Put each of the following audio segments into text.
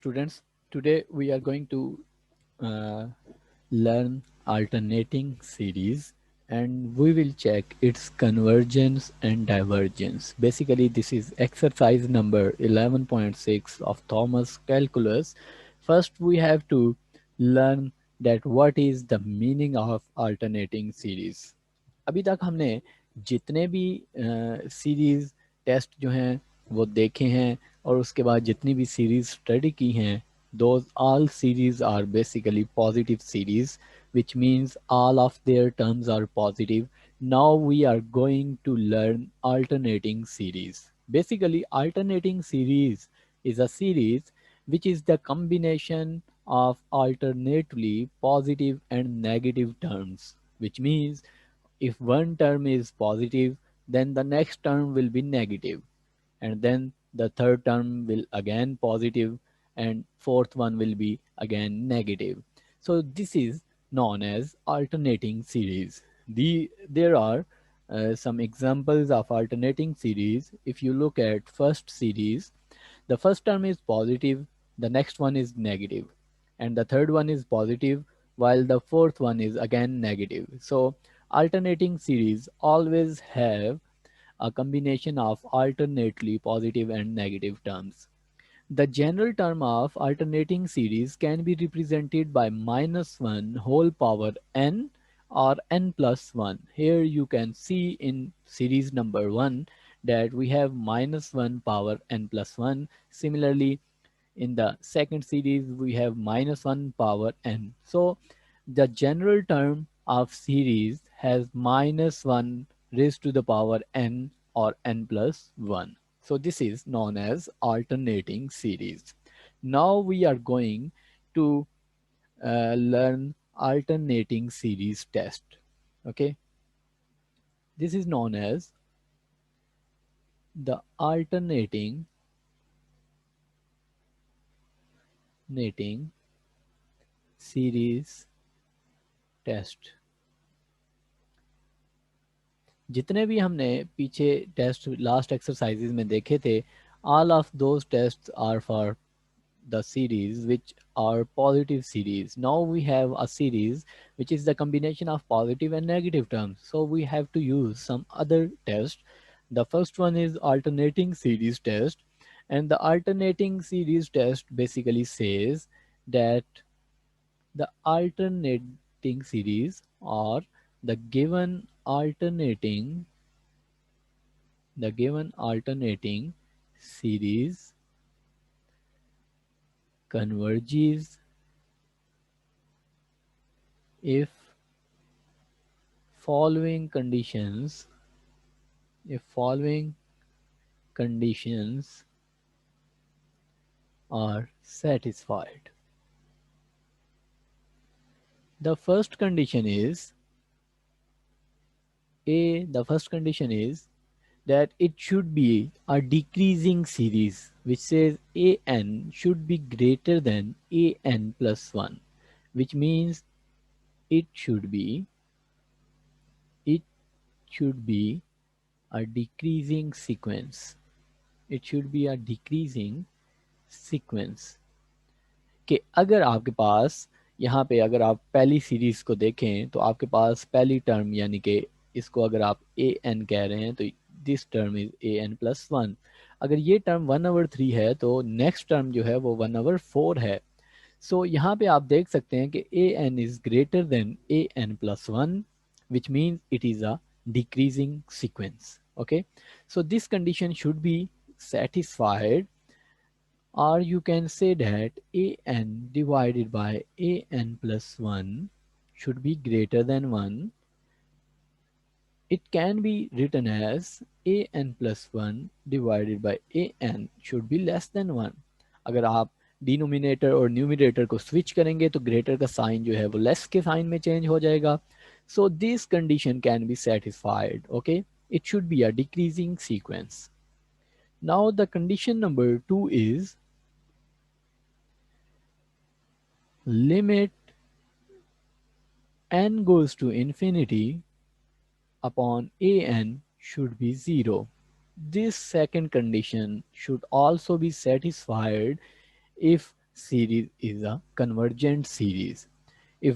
Students, today we are going to uh, learn alternating series and we will check its convergence and divergence. Basically, this is exercise number 11.6 of Thomas calculus. First, we have to learn that what is the meaning of alternating series. अभी तक हमने जितने भी series test जो हैं वो देखे हैं और उसके बाद जितनी भी सीरीज स्टडी की हैं those all series are basically positive series, which means all of their terms are positive. Now we are going to learn alternating series. Basically, alternating series is a series which is the combination of alternately positive and negative terms, which means if one term is positive, then the next term will be negative, and then the third term will again positive, and fourth one will be again negative. So this is known as alternating series. There are some examples of alternating series. If you look at first series, the first term is positive, the next one is negative, and the third one is positive, while the fourth one is again negative. So alternating series always have a combination of alternately positive and negative terms. The general term of alternating series can be represented by -1 whole power n or n plus 1. Here you can see in series number 1 that we have -1 power n plus 1. Similarly, in the second series we have -1 power n. So the general term of series has -1 raised to the power n or n plus 1. So this is known as alternating series. Now we are going to learn alternating series test. Okay, this is known as the alternating series test. जितने भी हमने पीछे test last exercises में देखे थे, all of those tests are for the series which are positive series. Now we have a series which is the combination of positive and negative terms, so we have to use some other test. The first one is alternating series test, and the alternating series test basically says that the alternating series or the given alternating series converges if following conditions are satisfied. The first condition is that it should be a decreasing series, which says an should be greater than an plus 1, which means it should be a decreasing sequence. It should be a decreasing sequence. कि अगर आपके पास यहाँ पे अगर आप पहली series को देखें तो आपके पास पहली टर्म यानी कि इसको अगर आप ए एन कह रहे हैं तो this term is a N plus 1. अगर ये टर्म 1/3 है तो नेक्स्ट टर्म जो है वो 1/4 है. सो यहाँ पे आप देख सकते हैं कि A N is greater than A N plus 1, which means it is a decreasing sequence. Okay, so this condition should be satisfied, or you can say that an divided by an plus 1 should be greater than 1. It can be written as an plus 1 divided by an should be less than 1. अगर आप denominator और numerator को switch करेंगे तो greater का sign जो है वो लेस के साइन में चेंज हो जाएगा. So this condition can be satisfied. Okay, it should be a decreasing sequence. Now the condition number 2 is limit n goes to infinity upon an should be 0. This second condition should also be satisfied if series is a convergent series. If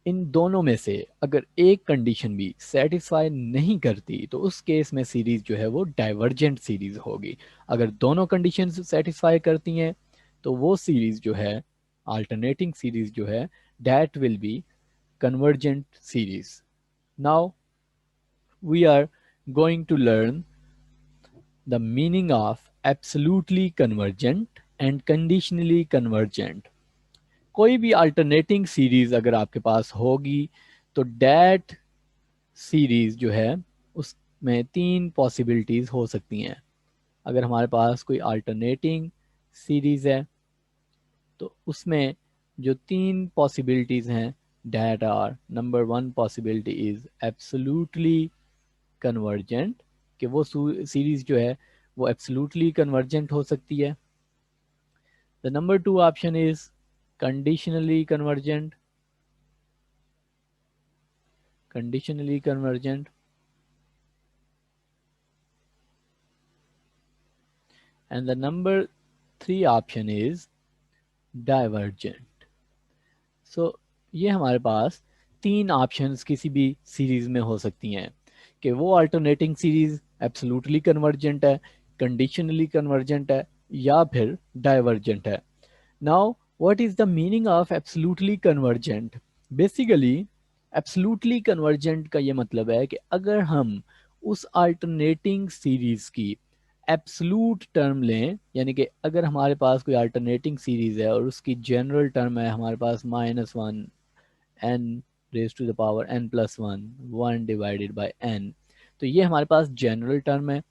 इन दोनों में से अगर एक condition भी satisfy नहीं करती तो उस केस में सीरीज जो है वो डाइवर्जेंट सीरीज होगी। अगर दोनों कंडीशंस सेटिस्फाई करती हैं तो वो सीरीज जो है, अल्टरनेटिंग सीरीज जो है, that will be convergent series. Now we are going to learn the meaning of absolutely convergent and conditionally convergent. कोई भी अल्टरनेटिंग सीरीज अगर आपके पास होगी तो दैट सीरीज जो है उसमें तीन पॉसिबिलिटीज हो सकती हैं। अगर हमारे पास कोई अल्टरनेटिंग सीरीज है तो उसमें जो तीन पॉसिबिलिटीज हैं, that are, number one possibility is absolutely convergent, कि वो सीरीज जो है वो एब्सोल्युटली कन्वर्जेंट हो सकती है। The number two option is conditionally convergent, conditionally convergent. And the number three option is divergent. So ये हमारे पास तीन ऑप्शंस किसी भी सीरीज में हो सकती हैं कि वो अल्टरनेटिंग सीरीज एब्सोल्युटली कन्वर्जेंट है, कंडीशनली कन्वर्जेंट है, या फिर डाइवर्जेंट है। Now what is the meaning of absolutely convergent? Basically absolutely convergent का ये मतलब है कि अगर हम उस अल्टरनेटिंग सीरीज की एब्सोल्यूट टर्म लें, यानी कि अगर हमारे पास कोई अल्टरनेटिंग सीरीज है और उसकी जनरल टर्म है हमारे पास -1 n raise to the power n+1 1 divided by n, तो ये हमारे पास जनरल टर्म है।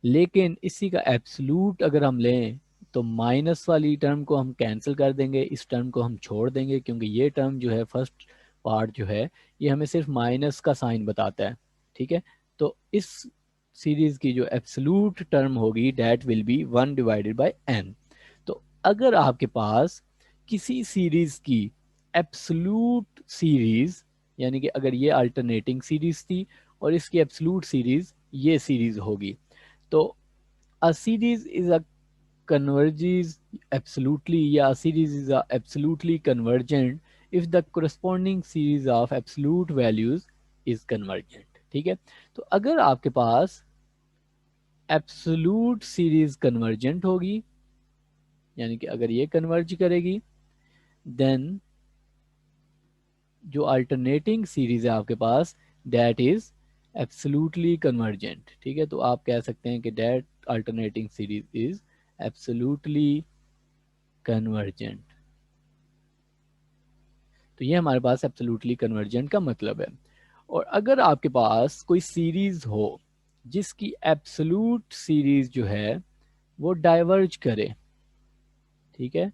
लेकिन इसी का एब्सोल्यूट अगर हम लें तो माइनस वाली टर्म को हम कैंसिल कर देंगे, इस टर्म को हम छोड़ देंगे, क्योंकि ये टर्म जो है फर्स्ट पार्ट जो है ये हमें सिर्फ माइनस का साइन बताता है। ठीक है, तो इस सीरीज की जो एब्सोल्यूट टर्म होगी that will be 1 divided by n। तो अगर आपके पास किसी सीरीज की एब्सोल्यूट सीरीज, यानी कि अगर ये अल्टरनेटिंग सीरीज थी और इसकी एब्सोल्यूट सीरीज ये सीरीज होगी, तो a series is a converges absolutely, या a series is a absolutely convergent if the corresponding series of absolute values is convergent। ठीक है, तो अगर आपके पास एब्सोल्यूट सीरीज कन्वर्जेंट होगी, यानी कि अगर ये कन्वर्ज करेगी, देन जो अल्टरनेटिंग सीरीज है आपके पास दैट इज एब्सोल्युटली कन्वर्जेंट। ठीक है, तो आप कह सकते हैं कि that alternating series is absolutely convergent. तो ये हमारे पास एब्सोल्युटली कन्वर्जेंट का मतलब है। और अगर आपके पास कोई सीरीज हो जिसकी एब्सोल्यूट सीरीज जो है वो डाइवर्ज करे, ठीक है,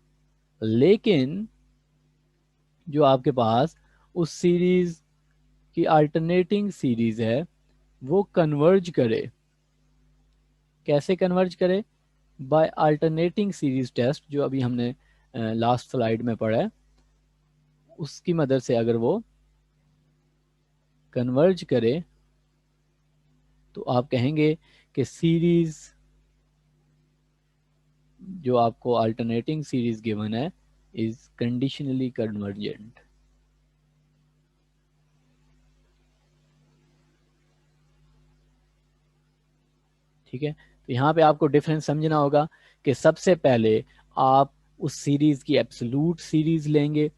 लेकिन जो आपके पास उस सीरीज की अल्टरनेटिंग सीरीज है वो कन्वर्ज करे। कैसे कन्वर्ज करे? बाय अल्टरनेटिंग सीरीज टेस्ट, जो अभी हमने लास्ट स्लाइड में पढ़ा है, उसकी मदद से अगर वो कन्वर्ज करे तो आप कहेंगे कि सीरीज जो आपको अल्टरनेटिंग सीरीज गिवन है इज कंडीशनली कन्वर्जेंट। ठीक है, तो यहाँ पे आपको डिफरेंस समझना होगा कि सबसे पहले आप उस सीरीज की एब्सोल्यूट सीरीज लेंगे,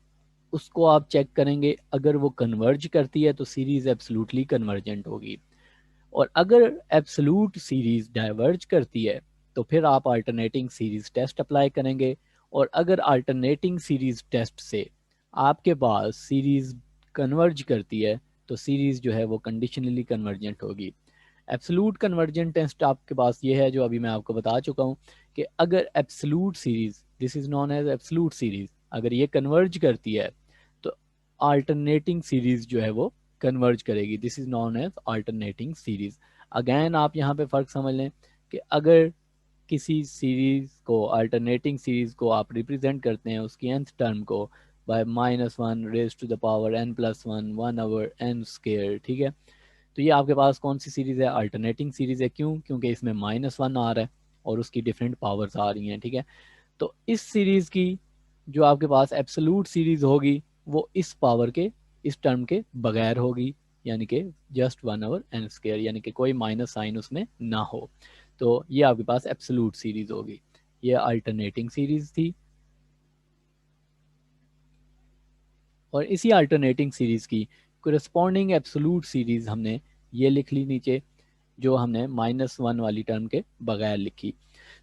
उसको आप चेक करेंगे, अगर वो कन्वर्ज करती है तो सीरीज एब्सोल्युटली कन्वर्जेंट होगी। और अगर एब्सोल्यूट सीरीज डाइवर्ज करती है तो फिर आप अल्टरनेटिंग सीरीज टेस्ट अप्लाई करेंगे। और अगर अल्टरनेटिंग सीरीज टेस्ट से आपके पास सीरीज कन्वर्ज करती है तो सीरीज जो है वो कंडीशनली कन्वर्जेंट होगी। एब्सोल्यूट कन्वर्जेंट टेस्ट आपके पास ये है जो अभी मैं आपको बता चुका हूँ कि अगर absolute series, this is known as absolute series, अगर ये कन्वर्ज करती है तो अल्टरनेटिंग सीरीज जो है वो कन्वर्ज करेगी, this is known as alternating series. Again आप यहाँ पे फर्क समझ लें कि अगर किसी सीरीज को, अल्टरनेटिंग सीरीज को आप रिप्रेजेंट करते हैं उसकी nth टर्म को by -1 raise to the power n+1 1 over n square. ठीक है, तो ये आपके पास कौन सी सीरीज है? अल्टरनेटिंग सीरीज है। क्यों? क्योंकि इसमें -1 आ रहा है और उसकी डिफरेंट पावर्स आ रही हैं। ठीक है, तो इस सीरीज की जो आपके पास एब्सोल्यूट सीरीज होगी वो इस पावर के, इस टर्म के बगैर होगी, यानी कि जस्ट 1/n², यानी कि कोई माइनस साइन उसमें ना हो। तो ये आपके पास एब्सोल्यूट सीरीज होगी। ये अल्टरनेटिंग सीरीज थी। और इसी अल्टरनेटिंग सीरीज की कोरिस्पॉन्डिंग एब्सोल्यूट सीरीज हमने ये लिख ली नीचे, जो हमने -1 वाली टर्म के बगैर लिखी।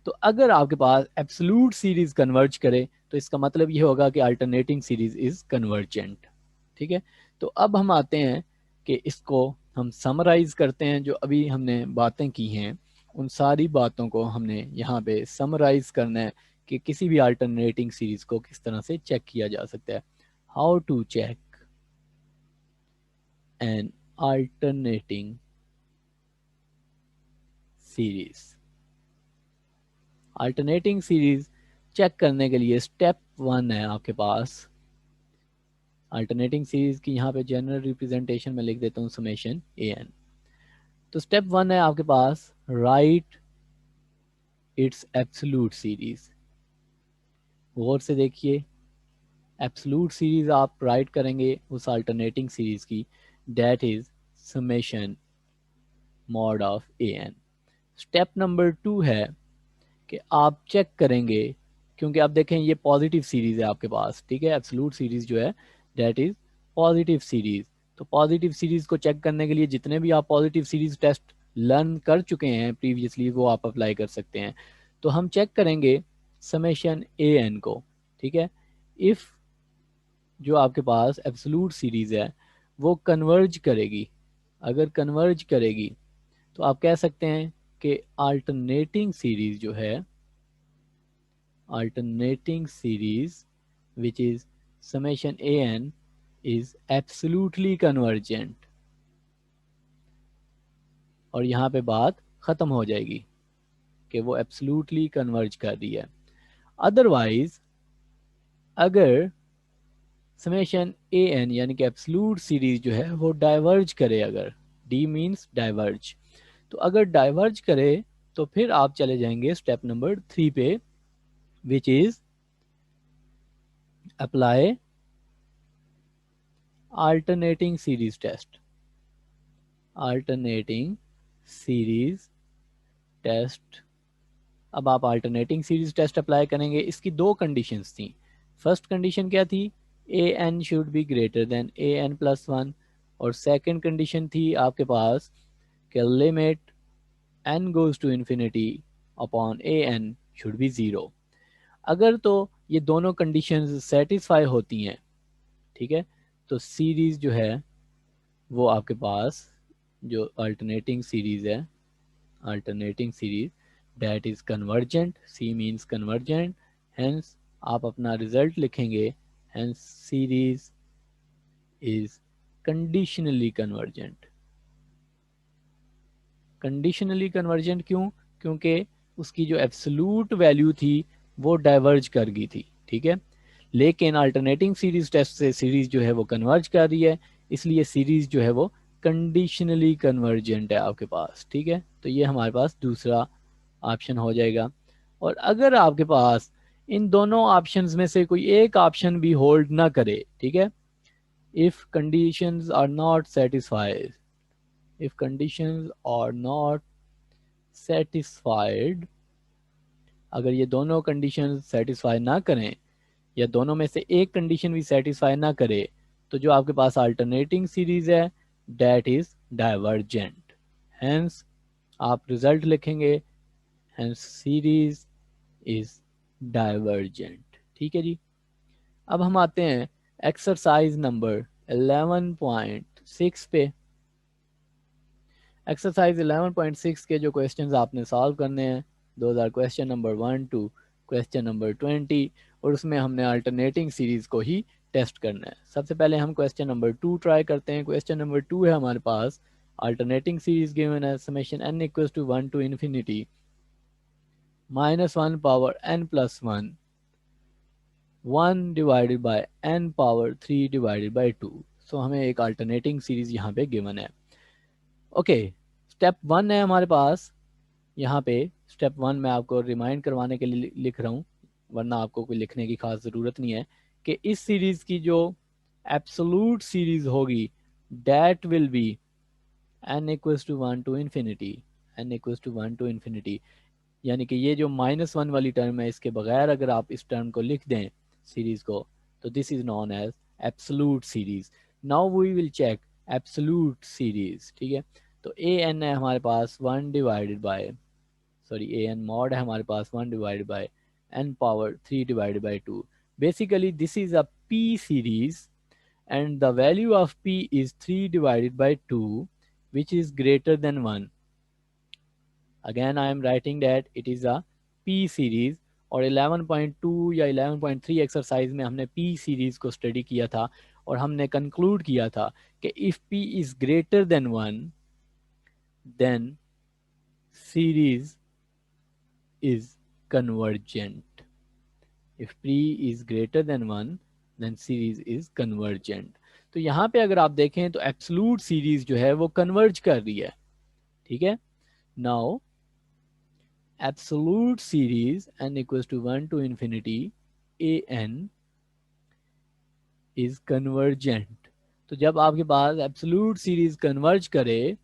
तो अगर आपके पास एब्सोल्यूट सीरीज कन्वर्ज करे तो इसका मतलब ये होगा कि अल्टरनेटिंग सीरीज इज कन्वर्जेंट। ठीक है, तो अब हम आते हैं कि इसको हम समराइज करते हैं। जो अभी हमने बातें की हैं उन सारी बातों को हमने यहाँ पे समराइज करना है कि किसी भी अल्टरनेटिंग सीरीज को किस तरह से चेक किया जा सकता है। How to check an alternating series. Alternating series check करने के लिए स्टेप 1 है आपके पास। अल्टरनेटिंग सीरीज की यहाँ पे जनरल रिप्रेजेंटेशन में लिख देता हूँ समेशन an। तो स्टेप 1 है आपके पास राइट इट्स एब्सोल्यूट सीरीज। गौर से देखिए, एब्सोल्यूट सीरीज आप राइट करेंगे उस अल्टरनेटिंग सीरीज की, that is summation mod of an। Step number 2 है कि आप चेक करेंगे, क्योंकि आप देखें ये पॉजिटिव सीरीज है आपके पास, ठीक है, एब्सोल्यूट सीरीज जो है दैट इज पॉजिटिव सीरीज। तो पॉजिटिव सीरीज को चेक करने के लिए जितने भी आप पॉजिटिव सीरीज टेस्ट लर्न कर चुके हैं प्रीवियसली वो आप अप्लाई कर सकते हैं। तो हम चेक करेंगे समेशन an को। ठीक है, इफ जो आपके पास एब्सोल्यूट सीरीज है वो कन्वर्ज करेगी, अगर कन्वर्ज करेगी तो आप कह सकते हैं कि अल्टरनेटिंग सीरीज जो है, alternating series which is summation an is absolutely convergent। और यहाँ पे बात ख़त्म हो जाएगी कि वो absolutely converge कर रही है। अदरवाइज अगर समेशन an यानी कि एब्सोल्यूट सीरीज जो है वो डाइवर्ज करे, अगर d मीन्स डाइवर्ज, तो अगर डाइवर्ज करे तो फिर आप चले जाएंगे स्टेप नंबर 3 पे, which is apply alternating series test। alternating series test। अब आप alternating series test अप्लाई करेंगे। इसकी दो कंडीशंस थी। फर्स्ट कंडीशन क्या थी, an should be greater than an+1, और सेकंड कंडीशन थी आपके पास कि limit n goes to infinity upon an should be 0। अगर तो ये दोनों कंडीशंस सेटिस्फाई होती हैं, ठीक है, तो सीरीज जो है वो आपके पास जो अल्टरनेटिंग सीरीज है, alternating series that is convergent, see means convergent, hence आप अपना रिजल्ट लिखेंगे, hence series is conditionally convergent. Conditionally convergent क्यों, क्योंकि उसकी जो एब्सोल्यूट वैल्यू थी वो डाइवर्ज कर गई थी। ठीक है, लेकिन अल्टरनेटिंग सीरीज टेस्ट से सीरीज जो है वो कन्वर्ज कर रही है, इसलिए सीरीज जो है वो कंडीशनली कन्वर्जेंट है आपके पास। ठीक है, तो ये हमारे पास दूसरा ऑप्शन हो जाएगा। और अगर आपके पास इन दोनों ऑप्शंस में से कोई एक ऑप्शन भी होल्ड ना करे, ठीक है, if conditions are not satisfied, if conditions are not satisfied, अगर ये दोनों कंडीशन सेटिस्फाई ना करें या दोनों में से एक कंडीशन भी सेटिस्फाई ना करे, तो जो आपके पास अल्टरनेटिंग सीरीज है दैट इज डाइवर्जेंट। हेंस आप रिजल्ट लिखेंगे, हेंस सीरीज इज डाइवर्जेंट। ठीक है जी। अब हम आते हैं एक्सरसाइज नंबर 11.6 पे। एक्सरसाइज 11.6 के जो क्वेश्चंस आपने सॉल्व करने हैं, those are question number 1 to question number 20, और उसमें हमने अल्टरनेटिंग सीरीज को ही टेस्ट करना है। सबसे पहले हम क्वेश्चन नंबर 2 ट्राई करते हैं। क्वेश्चन नंबर 2 है हमारे पास, अल्टरनेटिंग सीरीज गिवन है summation n equals to 1 to infinity -1 power n+1 1 divided by n power 3 divided by 2। So हमें एक अल्टरनेटिंग सीरीज यहाँ पे गिवन है। ओके, स्टेप 1 है हमारे पास। यहाँ पे स्टेप 1 मैं आपको रिमाइंड करवाने के लिए लिख रहा हूँ। वरना आपको कोई लिखने की खास ज़रूरत नहीं है, कि इस सीरीज़ की जो एब्सोलूट सीरीज़ होगी that will be n equals to one to infinity, n equals to one to infinity. यानी कि ये जो -1 वाली टर्म है, इसके बगैर अगर आप इस टर्म को लिख दें सीरीज़ को, तो this is known as absolute series. Now we will check absolute series, ठीक है। तो ए एन है हमारे पास one divided by, sorry A N mod है हमारे पास one divided by n power 3 divided by 2। Basically this is a p series and the value of p is 3 divided by 2 which is greater than 1. Again I am writing that it is a p series। और 11.2 या 11.3 exercise में हमने p series को study किया था और हमने conclude किया था कि if p is greater than 1 then series is convergent। if p is greater than 1 then series is convergent। तो यहाँ पे अगर आप देखें तो एब्सोलूट सीरीज जो है वो कन्वर्ज कर रही है, ठीक है। Now absolute series n equals to 1 to infinity a n is convergent. तो जब आपके पास एब्सोलूट सीरीज कन्वर्ज करे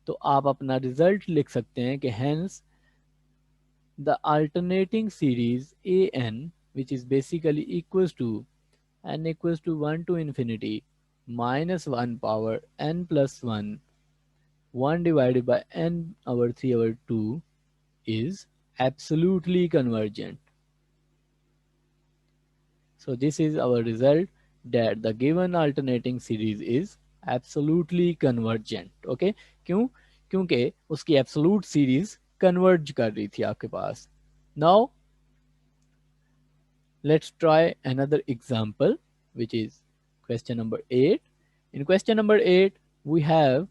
तो आप अपना रिजल्ट लिख सकते हैं कि hence the alternating series a n which is basically equals to n equals to 1 to infinity minus 1 power n plus 1 1 divided by n over 3 over 2 is absolutely convergent. So this is our result that the given alternating series is absolutely convergent. Okay, क्यों? क्योंकि उसकी absolute series converge कर रही थी आपके पास। Now let's try another example, which is question number 8. In question number 8 we have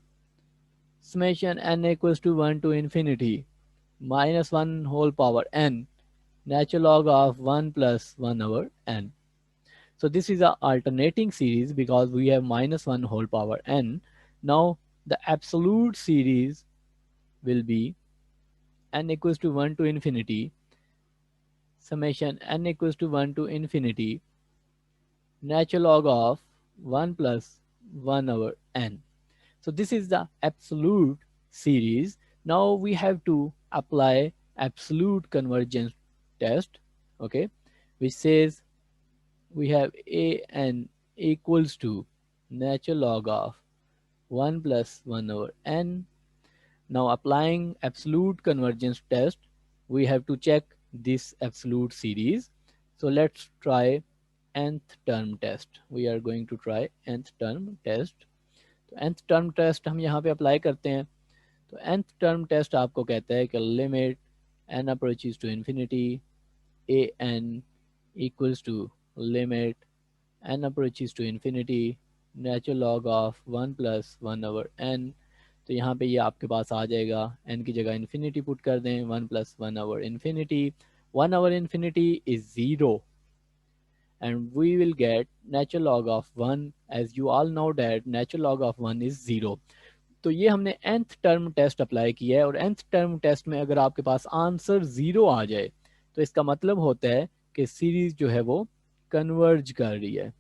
summation n equals to 1 to infinity minus 1 whole power n natural log of 1 plus 1 over n. So this is a alternating series because we have minus 1 whole power n. Now the absolute series will be n equals to 1 to infinity summation n equals to 1 to infinity natural log of 1 plus 1 over n. So this is the absolute series. Now we have to apply absolute convergence test, okay, which says we have a n equals to natural log of 1 plus 1 over n. Now applying absolute convergence test, we have to check this absolute series. So let's try nth term test। We are going to try nth term test। तो nth term test हम यहाँ पे apply करते हैं। तो nth term test आपको कहता है कि limit n approaches to infinity a n equals to limit n approaches to infinity natural log of 1 plus 1 over n। तो यहाँ पे ये आपके पास आ जाएगा, n की जगह इन्फिनिटी पुट कर दें, 1 plus 1 over infinity, 1 over infinity is 0 and we will get natural log of 1। as you all know that natural log of 1 is 0। तो ये हमने nth टर्म टेस्ट अप्लाई किया है और nth टर्म टेस्ट में अगर आपके पास आंसर 0 आ जाए तो इसका मतलब होता है कि सीरीज जो है वो कन्वर्ज कर रही है।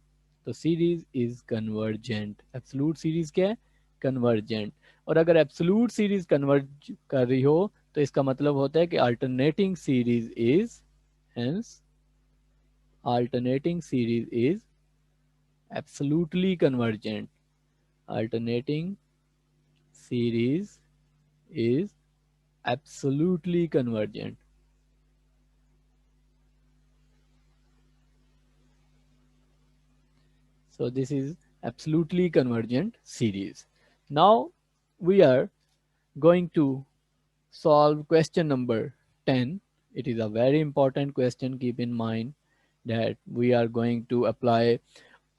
तो series is convergent. Absolute series क्या है? कन्वर्जेंट। और अगर एब्सोलूट सीरीज कन्वर्ज कर रही हो तो इसका मतलब होता है कि alternating series is, hence alternating series is absolutely convergent। Alternating series is absolutely convergent। So this is absolutely convergent series। Now we are going to solve question number 10। It is a very important question. Keep in mind that we are going to apply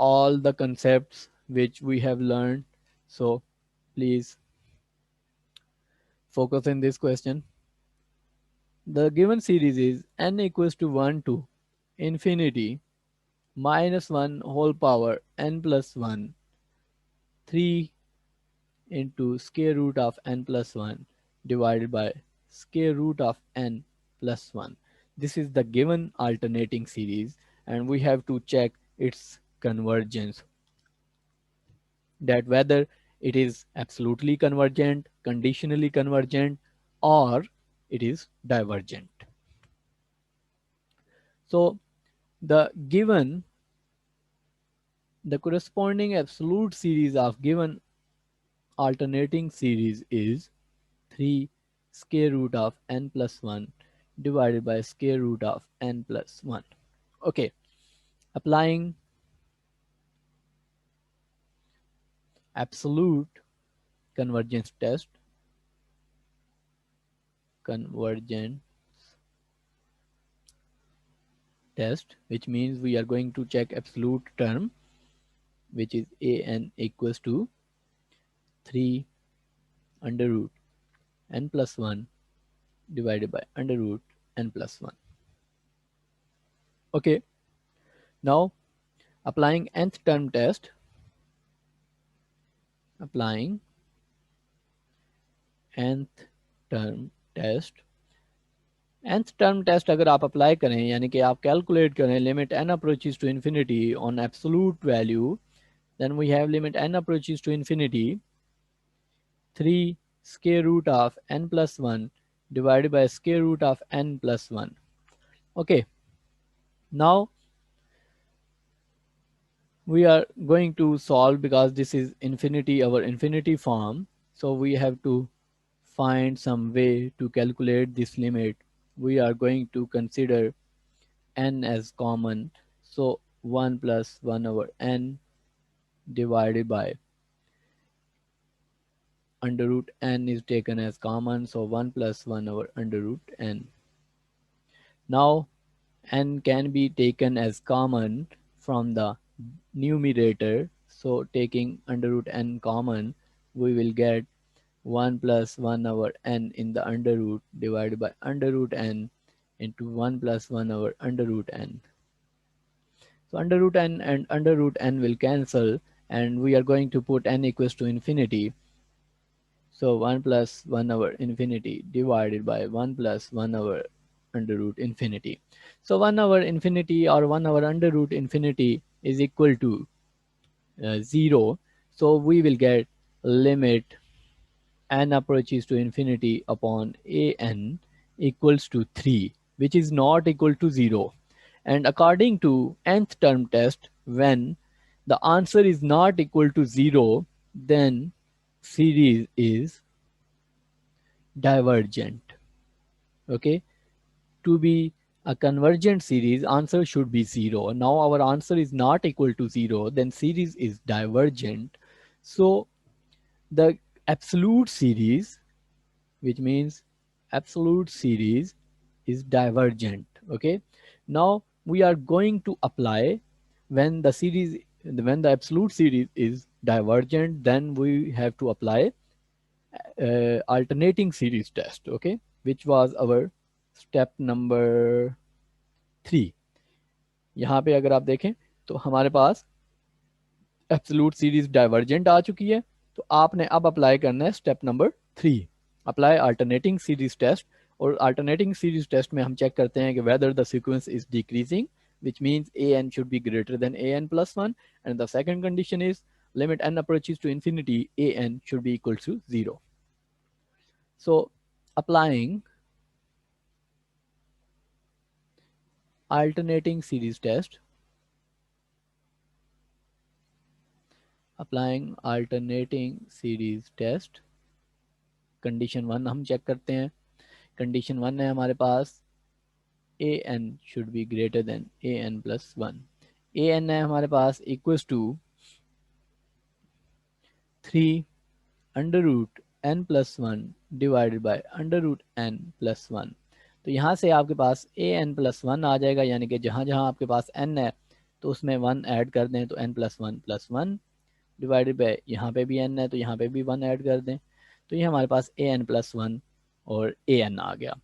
all the concepts which we have learned. So please focus in this question. The given series is n equals to 1 to infinity minus 1 whole power n plus 1 3 into square root of n plus 1 divided by square root of n plus 1। this is the given alternating series, and we have to check its convergence, that whether it is absolutely convergent, conditionally convergent, or it is divergent. So the corresponding absolute series of given alternating series is 3 square root of n plus 1 divided by square root of n plus 1. Okay, applying absolute convergence test, convergent test, which means we are going to check absolute term, which is a n equals to 3 under root n plus 1 divided by under root n plus 1. Okay, now applying nth term test, applying nth term test, nth term test अगर आप apply करें यानी कि आप calculate करें limit n approaches to infinity on absolute value, then we have limit n approaches to infinity 3 square root of n plus 1 divided by square root of n plus 1. Okay, now we are going to solve because this is infinity, our infinity form, so we have to find some way to calculate this limit. We are going to consider n as common, so 1 plus 1 over n divided by under root n is taken as common, so 1 plus 1 over under root n. Now n can be taken as common from the numerator, so taking under root n common, we will get 1 plus 1 over n in the under root divided by under root n into 1 plus 1 over under root n. So under root n and under root n will cancel, and we are going to put n equals to infinity. So 1 plus 1 over infinity divided by 1 plus 1 over under root infinity. So 1 over infinity or 1 over under root infinity is equal to 0. So we will get limit n approaches to infinity upon a n equals to 3, which is not equal to 0. And according to nth term test, when the answer is not equal to 0, then series is divergent. Okay, to be a convergent series, answer should be 0. Now our answer is not equal to 0, then series is divergent. So the absolute series, which means absolute series, is divergent. Okay, now we are going to apply when the absolute series is divergent, then we have to apply alternating series test. Okay, which was our step number 3. यहाँ पे अगर आप देखें तो हमारे पास absolute series divergent आ चुकी है, तो आपने अब अप्लाई करना है step number 3, apply alternating series test. और अल्टरनेटिंग सीरीज टेस्ट में हम चेक करते हैं कि whether the sequence is decreasing, which means an should be greater than an plus 1, and the second condition is limit n approaches to infinity, an should be equal to 0. So applying alternating series test, applying alternating series test, condition 1 हम check करते हैं. Condition 1 है हमारे पास an should be greater than an plus 1. an है हमारे पास equals to 3 under root n plus 1 divided by under root n plus 1. तो यहाँ से आपके पास an प्लस 1 आ जाएगा, यानी कि जहाँ जहाँ आपके पास n है तो उसमें 1 ऐड कर दें, तो n प्लस 1 डिवाइडेड बाय यहाँ पे भी n है तो यहाँ पे भी 1 ऐड कर दें, तो ये हमारे पास an प्लस 1 और an आ गया.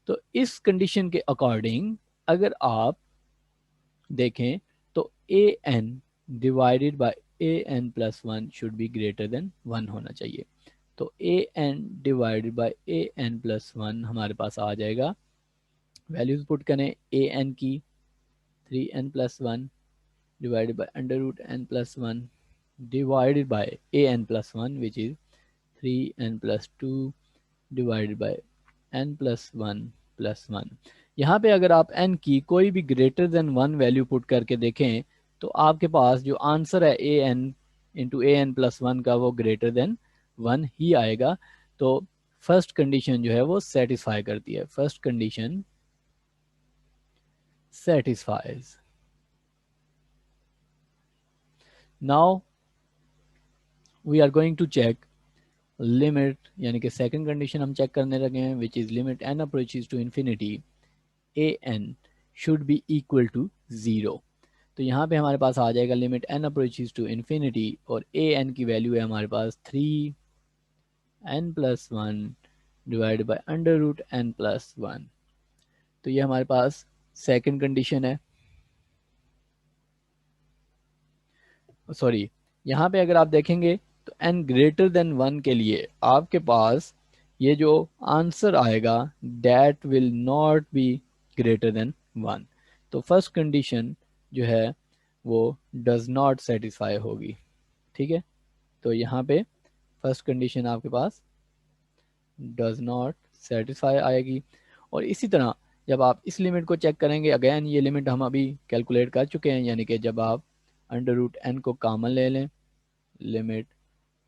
तो इस कंडीशन के अकॉर्डिंग अगर आप देखें तो an divided by an plus 1 should be greater than 1 होना चाहिए. तो an divided by an plus 1 हमारे पास आ जाएगा वैल्यूज पुट करें ए एन की 3n+1 divided by under root n plus 1 divided by an plus 1 which is 3n plus 2 divided by n plus 1 plus 1। यहाँ पे अगर आप n की कोई भी ग्रेटर देन 1 वैल्यू पुट करके देखें तो आपके पास जो आंसर है A N into A N plus 1 का वो ग्रेटर देन 1 ही आएगा। तो फर्स्ट कंडीशन जो है वो सेटिस्फाई करती है, first condition satisfies। Now we are going to check limit, यानी कि सेकंड कंडीशन हम चेक करने लगे हैं which is limit n approaches to infinity a n should be equal to 0। तो यहाँ पे हमारे पास आ जाएगा limit n approaches to infinity और ए एन की वैल्यू है हमारे पास 3n+1 divide by under root n plus 1। तो ये हमारे पास सेकंड कंडीशन है। सॉरी, यहाँ पे अगर आप देखेंगे तो n ग्रेटर देन 1 के लिए आपके पास ये जो आंसर आएगा that will not be greater than 1। तो फर्स्ट कंडीशन जो है वो डज नॉट सेटिस्फाई होगी। ठीक है, तो यहाँ पे फर्स्ट कंडीशन आपके पास डज नॉट सेटिस्फाई आएगी। और इसी तरह जब आप इस लिमिट को चेक करेंगे, अगेन ये लिमिट हम अभी कैलकुलेट कर चुके हैं, यानी कि जब आप अंडर रूट एन को कॉमन ले लें, limit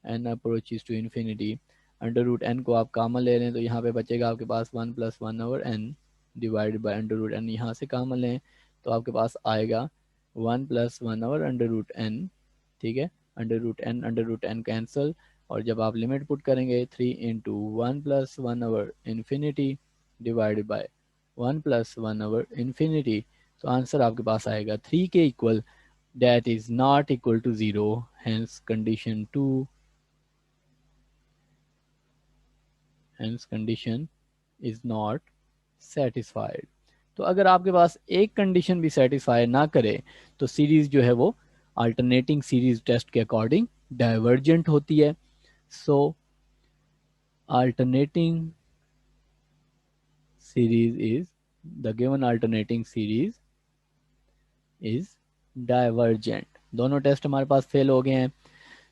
n approaches to infinity, under root n को आप कॉमन ले लें तो यहाँ पे बचेगा आपके पास 1+1 over n divided by under root n. यहाँ से कॉमन लें तो आपके पास आएगा 1+1 ओवर अंडर रूट एन। ठीक है, अंडर रूट एन कैंसिल, और जब आप लिमिट पुट करेंगे 3 into 1+1 over infinity divided by 1+1 over infinity, तो आंसर आपके पास आएगा 3 के equal, that is not equal to 0, hence condition 2, hence condition is not satisfied। तो अगर आपके पास एक कंडीशन भी सेटिस्फाई ना करे तो सीरीज जो है वो अल्टरनेटिंग सीरीज टेस्ट के अकॉर्डिंग डाइवर्जेंट होती है। So alternating series is the given alternating series is divergent. दोनों टेस्ट हमारे पास फेल हो गए हैं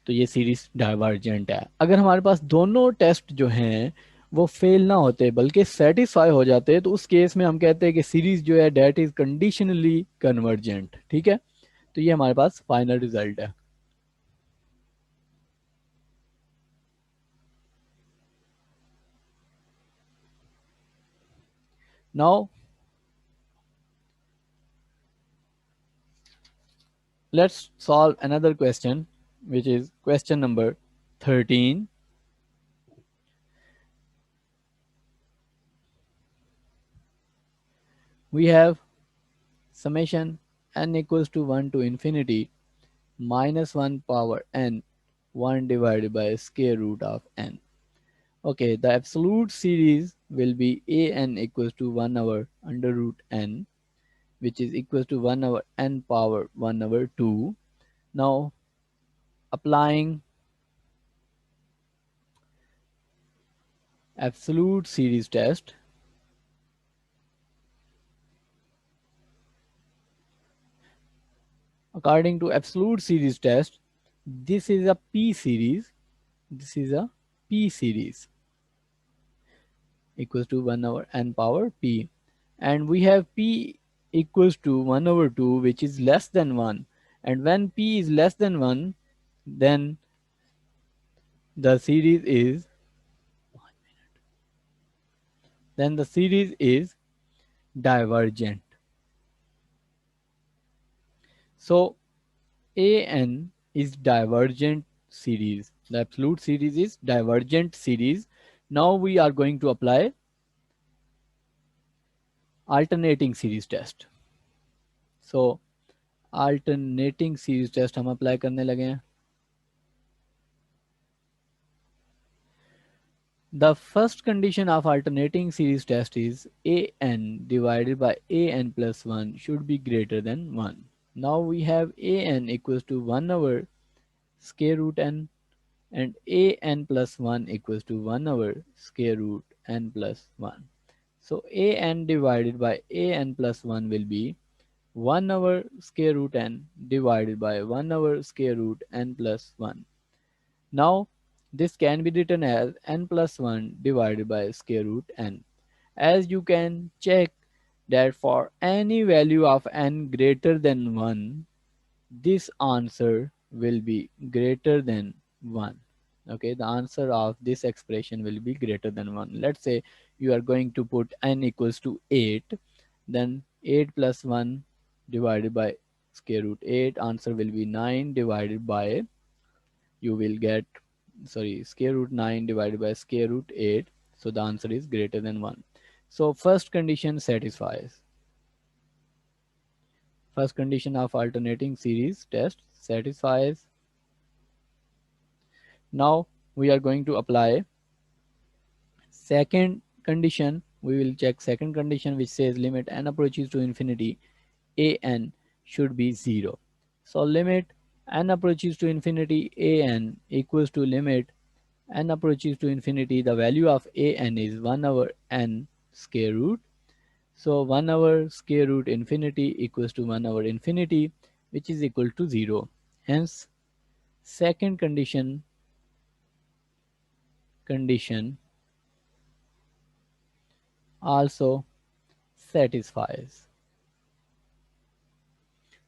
तो ये सीरीज डाइवर्जेंट है। अगर हमारे पास दोनों टेस्ट जो हैं वो फेल ना होते बल्कि सेटिस्फाई हो जाते तो उस केस में हम कहते हैं कि सीरीज जो है डेट इज कंडीशनली कन्वर्जेंट। ठीक है, तो ये हमारे पास फाइनल रिजल्ट है। Now let's solve another question, which is question number 13। We have summation n equals to 1 to infinity minus 1 power n 1 divided by square root of n। Okay, the absolute series will be a n equals to 1 over under root n, which is equals to 1 over n power 1 over 2. Now applying absolute series test, according to absolute series test, this is a p series, this is a p series equals to 1 over n power p, and we have p equals to 1 over 2 which is less than 1, and when p is less than 1 then the series is divergent. So an is divergent series, the absolute series is divergent series. Now we are going to apply alternating series test। So alternating series test हम apply करने लगे हैं। The first condition of alternating series test is an divided by an plus 1 should be greater than 1. Now we have an equals to 1 over square root n and an plus 1 equals to 1 over square root n plus 1. So an divided by an plus 1 will be 1 over square root n divided by 1 over square root n plus 1. Now this can be written as n plus 1 divided by square root n. As you can check that for any value of n greater than 1, this answer will be greater than 1. Okay, the answer of this expression will be greater than 1. Let's say you are going to put n equals to 8, then 8 plus 1 divided by square root 8, answer will be 9 divided by, you will get, sorry, square root 9 divided by square root 8. So the answer is greater than 1. So first condition satisfies. First condition of alternating series test satisfies. Now we are going to apply second condition. We will check second condition, which says limit n approaches to infinity, an should be 0. So limit n approaches to infinity, an equals to limit n approaches to infinity, the value of an is 1 over n square root. So 1 over square root infinity equals to 1 over infinity, which is equal to 0. Hence second condition also satisfies.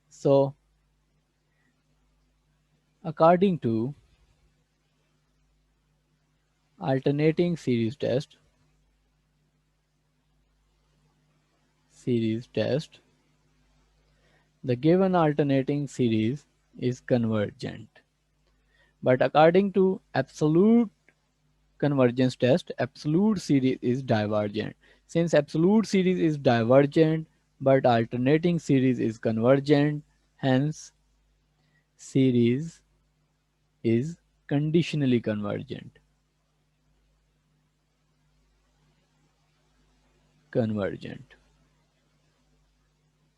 So according to alternating series test, the given alternating series is convergent. But according to absolute convergence test, absolute series is divergent. Since absolute series is divergent but alternating series is convergent, hence series is conditionally convergent.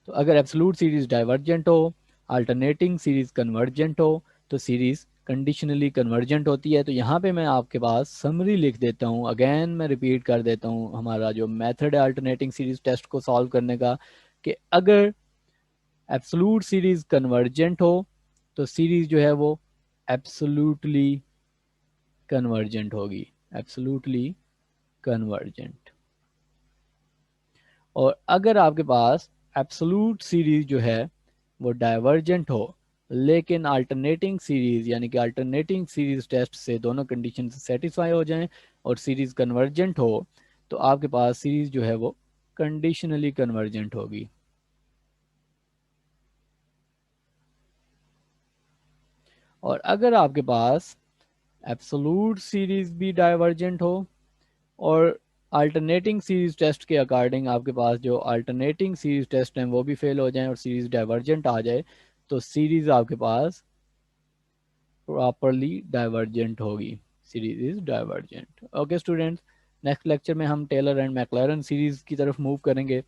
तो अगर absolute series divergent हो, alternating series convergent हो, तो series conditionally convergent होती है. तो यहाँ पे मैं आपके पास समरी लिख देता हूँ. अगेन मैं रिपीट कर देता हूँ हमारा जो मेथड है अल्टरनेटिंग सीरीज टेस्ट को सॉल्व करने का, कि अगर एब्सोल्यूट सीरीज कन्वर्जेंट हो तो सीरीज जो है वो एब्सोल्यूटली कन्वर्जेंट होगी, एब्सोल्यूटली कन्वर्जेंट. और अगर आपके पास एब्सोल्यूट सीरीज जो है वो डाइवर्जेंट हो लेकिन अल्टरनेटिंग सीरीज यानी कि अल्टरनेटिंग सीरीज टेस्ट से दोनों कंडीशन सेटिस्फाई हो जाएं और सीरीज कन्वर्जेंट हो, तो आपके पास सीरीज जो है वो कंडीशनली कन्वर्जेंट होगी. और अगर आपके पास एब्सोल्यूट सीरीज भी डाइवर्जेंट हो और अल्टरनेटिंग सीरीज टेस्ट के अकॉर्डिंग आपके पास जो अल्टरनेटिंग सीरीज टेस्ट हैं वो भी फेल हो जाएं और सीरीज डाइवर्जेंट आ जाए, तो सीरीज आपके पास प्रॉपरली डाइवर्जेंट होगी. Series is divergent. Okay students, next lecture में हम टेलर एंड मैक्लैरन सीरीज की तरफ मूव करेंगे.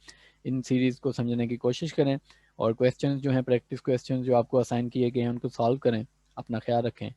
इन सीरीज को समझने की कोशिश करें और क्वेश्चंस जो हैं, प्रैक्टिस क्वेश्चंस जो आपको असाइन किए गए हैं, उनको सॉल्व करें. अपना ख्याल रखें.